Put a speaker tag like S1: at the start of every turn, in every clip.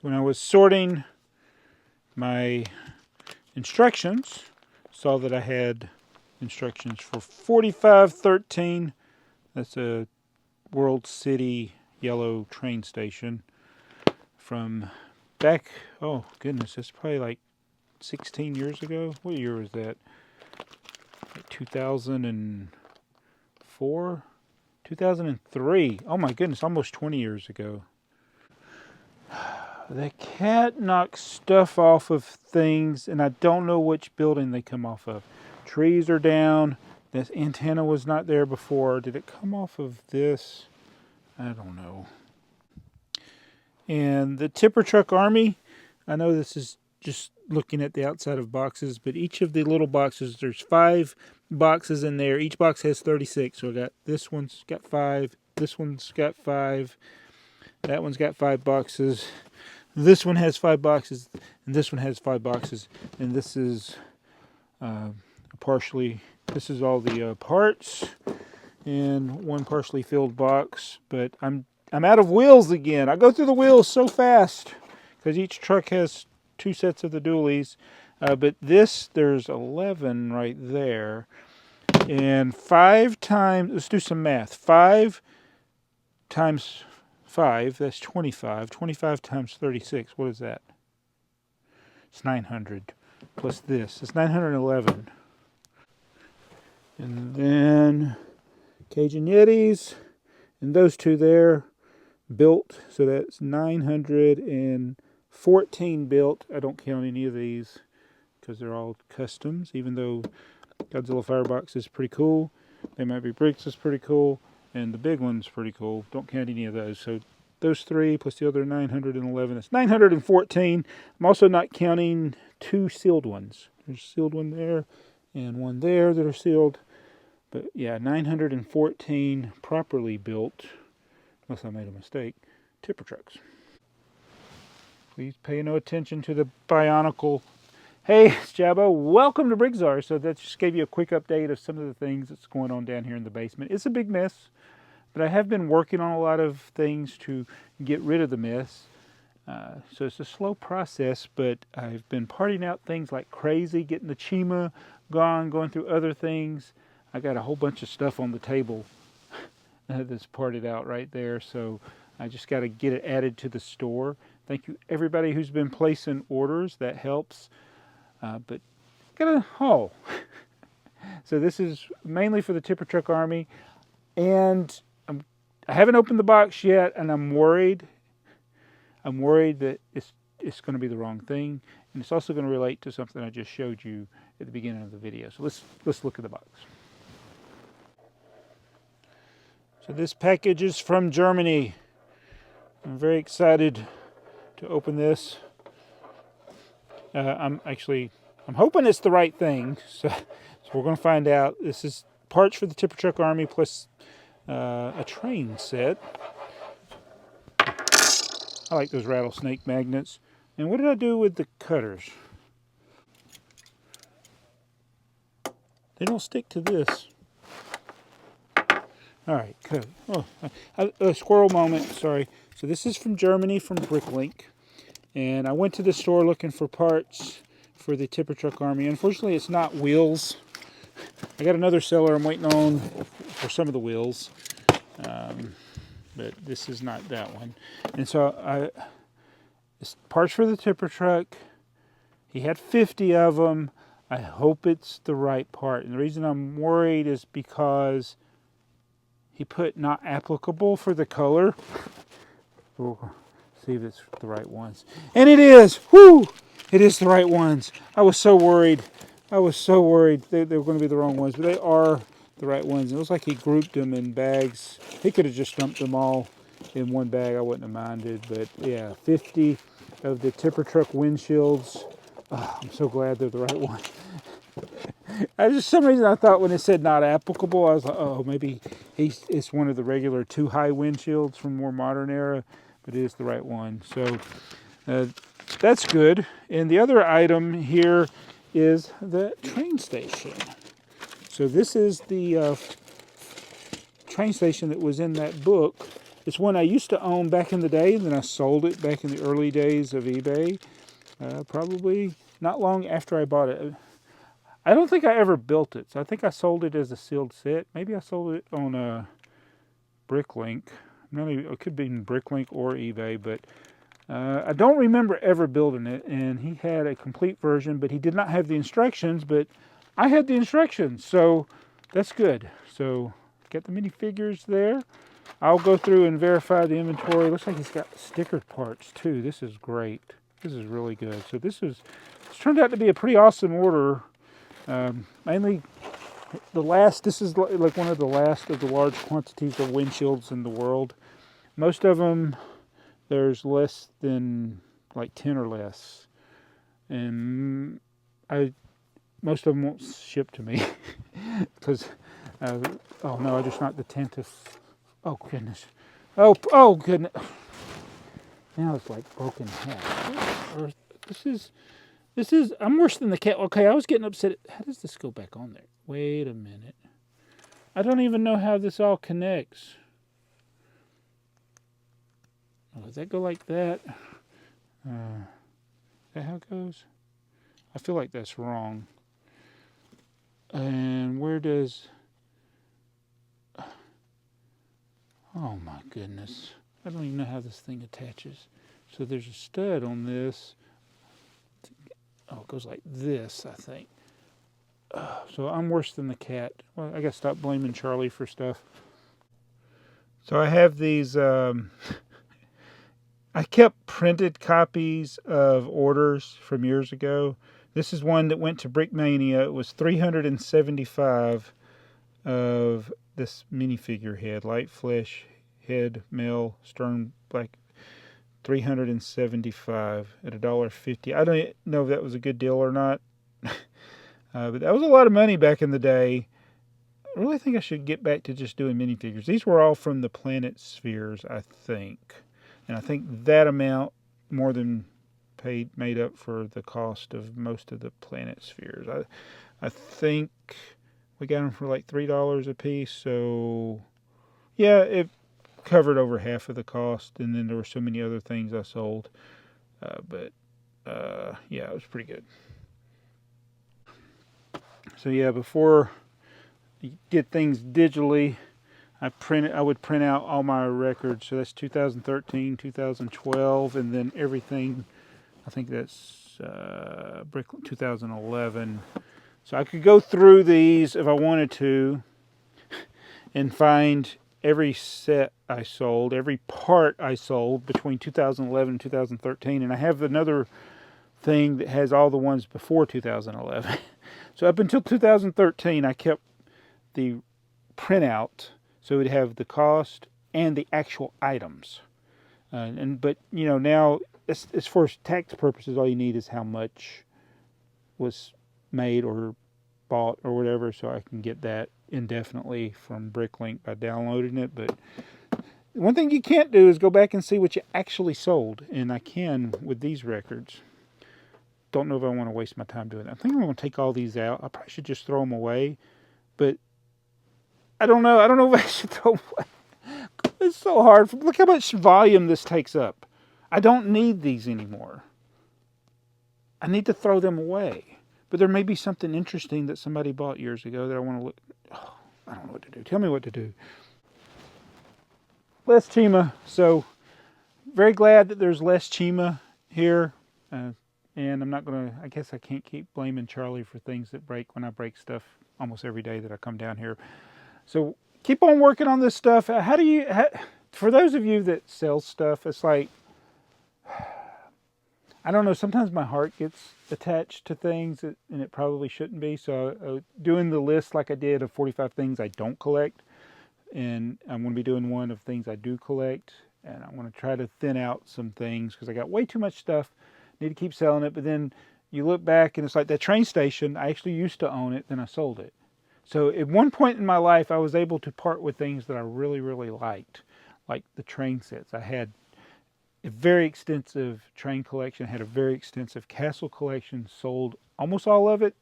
S1: when I was sorting my instructions, saw that I had instructions for 4513. That's a World City yellow train station from back, oh goodness, that's probably like 16 years ago. What year was that? Like 2004? 2003. Oh my goodness, almost 20 years ago. The cat knocks stuff off of things, and I don't know which building they come off of. Trees are down. This antenna was not there before. Did it come off of this? I don't know. And the tipper truck army, I know this is just looking at the outside of boxes, but each of the little boxes, there's 5 boxes in there. Each box has 36. So I got this one's got 5, this one's got 5, that one's got 5 boxes. This one has 5 boxes, and this one has 5 boxes, and this is this is all the parts, and one partially filled box. But I'm out of wheels again. I go through the wheels so fast because each truck has 2 sets of the dualies. But there's 11 right there, and 5 times. Let's do some math. 5 times 5, that's 25. 25 times 36, what is that? It's 900. Plus this, it's 911. And then Cajun Yetis, and those 2 there, built. So that's 914 built. I don't count any of these because they're all customs, even though Godzilla Firebox is pretty cool. TheyMightBeBricks is pretty cool. And the big one's pretty cool. Don't count any of those. So those 3 plus the other 911. It's 914. I'm also not counting 2 sealed ones. There's a sealed one there and one there that are sealed. But yeah, 914 properly built, unless I made a mistake, tipper trucks. Please pay no attention to the Bionicle. Hey, it's Jabbo. Welcome to BrickTsar. So that just gave you a quick update of some of the things that's going on down here in the basement. It's a big mess, but I have been working on a lot of things to get rid of the mess. So it's a slow process, but I've been parting out things like crazy, getting the Chima gone, going through other things. I got a whole bunch of stuff on the table that's parted out right there, so I just got to get it added to the store. Thank you everybody who's been placing orders. That helps. But got a haul. So this is mainly for the tipper truck army, and I haven't opened the box yet, and I'm worried. I'm worried that it's going to be the wrong thing, and it's also going to relate to something I just showed you at the beginning of the video. So let's look at the box. So this package is from Germany. I'm very excited to open this. I'm hoping it's the right thing, so we're going to find out. This is parts for the tipper truck army plus a train set. I like those rattlesnake magnets. And what did I do with the cutters? They don't stick to this. All right, good. Oh, a squirrel moment, sorry. So this is from Germany, from Bricklink. And I went to the store looking for parts for the tipper truck army. Unfortunately, it's not wheels. I got another seller I'm waiting on for some of the wheels. But this is not that one. And so it's parts for the tipper truck. He had 50 of them. I hope it's the right part. And the reason I'm worried is because he put not applicable for the color. We'll see if it's the right ones. And it is! Whoo! It is the right ones. I was so worried. They were going to be the wrong ones, but they are the right ones. It looks like he grouped them in bags. He could have just dumped them all in one bag. I wouldn't have minded, but yeah, 50 of the tipper truck windshields. Oh, I'm so glad they're the right one. For some reason I thought when it said not applicable, I was like, oh, maybe it's one of the regular too high windshields from more modern era, but it is the right one. So that's good. And the other item here is the train station. So this is the train station that was in that book. It's one I used to own back in the day, and then I sold it back in the early days of eBay. Probably not long after I bought it. I don't think I ever built it, so I think I sold it as a sealed set. Maybe I sold it on Bricklink. It could be in Bricklink or eBay, but I don't remember ever building it. And he had a complete version, but he did not have the instructions. But I had the instructions, so that's good. So got the minifigures there. I'll go through and verify the inventory. Looks like he's got stickered parts too. This is great. This is really good. So it's turned out to be a pretty awesome order. Mainly the last, this is like one of the last of the large quantities of windshields in the world. Most of them, there's less than like 10 or less. And most of them won't ship to me because, oh no, I just knocked the tent to, oh goodness. Oh goodness. Now it's like broken half. This is, I'm worse than the cat. Okay, I was getting upset. How does this go back on there? Wait a minute. I don't even know how this all connects. Oh, does that go like that? Is that how it goes? I feel like that's wrong. And where does... Oh my goodness. I don't even know how this thing attaches. So there's a stud on this. Oh, it goes like this, I think. So I'm worse than the cat. Well, I gotta stop blaming Charlie for stuff. So I have these, I kept printed copies of orders from years ago. This is one that went to Brickmania. It was 375 of this minifigure head, light flesh head, male, stern black. 375 at $1.50. I don't know if that was a good deal or not, but that was a lot of money back in the day. I really think I should get back to just doing minifigures. These were all from the Planet Spheres, I think, and I think that amount more than made up for the cost of most of the Planet Spheres. I think we got them for like $3 a piece, so yeah, it covered over half of the cost, and then there were so many other things I sold, but yeah, it was pretty good. So yeah, before you get things digitally, I would print out all my records. So that's 2013, 2012, and then everything. I think that's Bricklink 2011. So I could go through these if I wanted to and find every set I sold, every part I sold between 2011 and 2013. And I have another thing that has all the ones before 2011. So up until 2013, I kept the printout, so it would have the cost and the actual items. But you know, now as for tax purposes, all you need is how much was made or bought or whatever, so I can get that indefinitely from Bricklink by downloading it. But one thing you can't do is go back and see what you actually sold, and I can with these records. Don't know if I want to waste my time doing that. I think I'm going to take all these out. I probably should just throw them away, but I don't know. I don't know if I should throw them away. It's so hard. Look how much volume this takes up. I don't need these anymore. I need to throw them away. But there may be something interesting that somebody bought years ago that I want to look. Oh, I don't know what to do. Tell me what to do. Less Chima. So, very glad that there's less Chima here. And I'm not going to, I guess I can't keep blaming Charlie for things that break when I break stuff almost every day that I come down here. So, keep on working on this stuff. For those of you that sell stuff, it's like, I don't know, sometimes my heart gets attached to things and it probably shouldn't be. So doing the list like I did of 45 things I don't collect, and I'm going to be doing one of things I do collect, and I want to try to thin out some things because I got way too much stuff. Need to keep selling it, but then you look back and it's like that train station, I actually used to own it, then I sold it. So at one point in my life, I was able to part with things that I really, really liked, like the train sets. I had a very extensive train collection, had a very extensive castle collection, sold almost all of it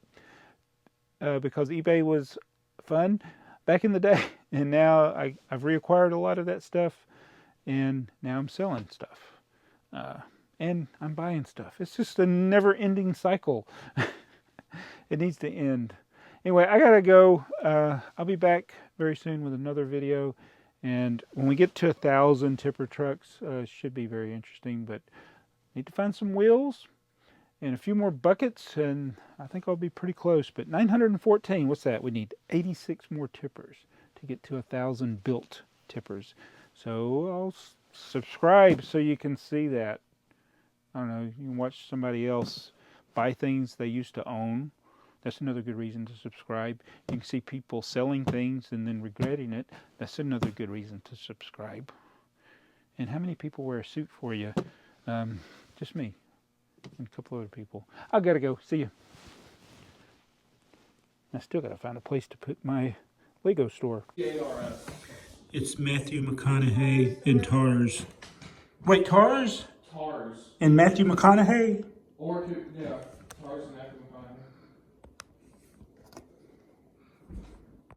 S1: because eBay was fun back in the day. And now I've reacquired a lot of that stuff. and now I'm selling stuff. And I'm buying stuff. It's just a never-ending cycle. It needs to end. Anyway, I gotta go. I'll be back very soon with another video. And when we get to 1,000 tipper trucks, should be very interesting. But need to find some wheels and a few more buckets, and I think I'll be pretty close. But 914, what's that? We need 86 more tippers to get to 1,000 built tippers. So I'll subscribe so you can see that. I don't know, you can watch somebody else buy things they used to own. That's another good reason to subscribe. You can see people selling things and then regretting it. That's another good reason to subscribe. And how many people wear a suit for you? Just me and a couple other people. I gotta go. See you. I still gotta find a place to put my Lego store. It's Matthew McConaughey and Tars. Wait, Tars?
S2: Tars.
S1: And Matthew McConaughey?
S2: Or, yeah, Tars and Matthew McConaughey.